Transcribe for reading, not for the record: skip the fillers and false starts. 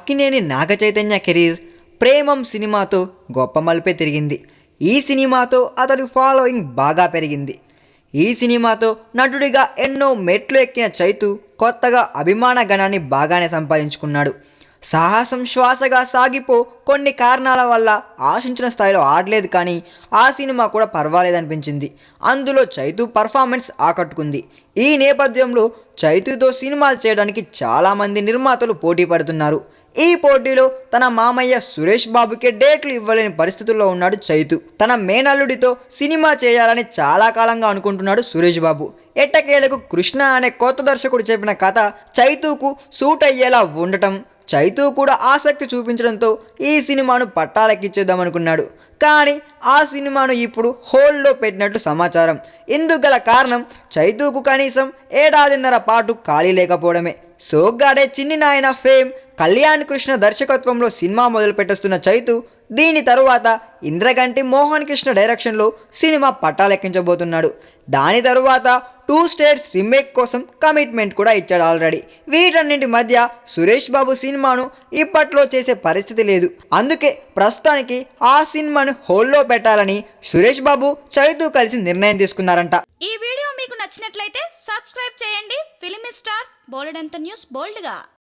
Akkineni Naga Chaitanya career Premam సినిమాతో గొప్ప మలుపే తిరిగింది. ఈ సినిమాతో అతడి ఫాలోయింగ్ బాగా పెరిగింది. ఈ సినిమాతో నటుడిగా ఎన్నో మెట్లు ఎక్కిన చైతు కొత్తగా అభిమాన గణాన్ని బాగానే సంపాదించుకున్నాడు. సాహసం శ్వాసగా సాగిపో కొన్ని కారణాల వల్ల ఆశించిన స్థాయిలో ఆడలేదు, కానీ ఆ సినిమా కూడా పర్వాలేదనిపించింది. అందులో చైతు పర్ఫార్మెన్స్ ఆకట్టుకుంది. ఈ నేపథ్యంలో చైతుతో సినిమాలు చేయడానికి చాలామంది నిర్మాతలు పోటీ పడుతున్నారు. ఈ పోటీలో తన మామయ్య సురేష్ బాబుకే డేట్లు ఇవ్వలేని పరిస్థితుల్లో ఉన్నాడు చైతు. తన మేనల్లుడితో సినిమా చేయాలని చాలా కాలంగా అనుకుంటున్నాడు సురేష్ బాబు. ఎట్టకేలకు కృష్ణ అనే కొత్త దర్శకుడు చెప్పిన కథ చైతుకు సూట్ అయ్యేలా ఉండటం, చైతు కూడా ఆసక్తి చూపించడంతో ఈ సినిమాను పట్టాలెక్కించేద్దామనుకున్నాడు. కానీ ఆ సినిమాను ఇప్పుడు హోల్డ్లో పెట్టినట్టు సమాచారం. ఇందుకు గల కారణం చైతుకు కనీసం ఏడాదిన్నర పాటు ఖాళీ లేకపోవడమే. సోగ్గాడే చిన్ని నాయన ఫేమ్ కళ్యాణ్ కృష్ణ దర్శకత్వంలో సినిమా మొదలుపెట్టేస్తున్న చైతు దీని తరువాత ఇంద్రగంటి మోహన్ కృష్ణ డైరెక్షన్లో సినిమా పట్టాలెక్కించబోతున్నాడు. దాని తరువాత 2 స్టేట్స్ రీమేక్ కోసం కమిట్మెంట్ కూడా ఇచ్చాడు ఆల్రెడీ. వీటన్నింటి మధ్య సురేష్ బాబు సినిమాను ఇప్పట్లో చేసే పరిస్థితి లేదు. అందుకే ప్రస్తుతానికి ఆ సినిమాను హోల్డ్లో పెట్టాలని సురేష్ బాబు చైతు కలిసి నిర్ణయం తీసుకున్నారంట. ఈ వీడియో మీకు నచ్చినట్లయితే సబ్స్క్రైబ్ చేయండి. ఫిలిమి స్టార్స్ బోలెడంత న్యూస్ బోల్డ్గా.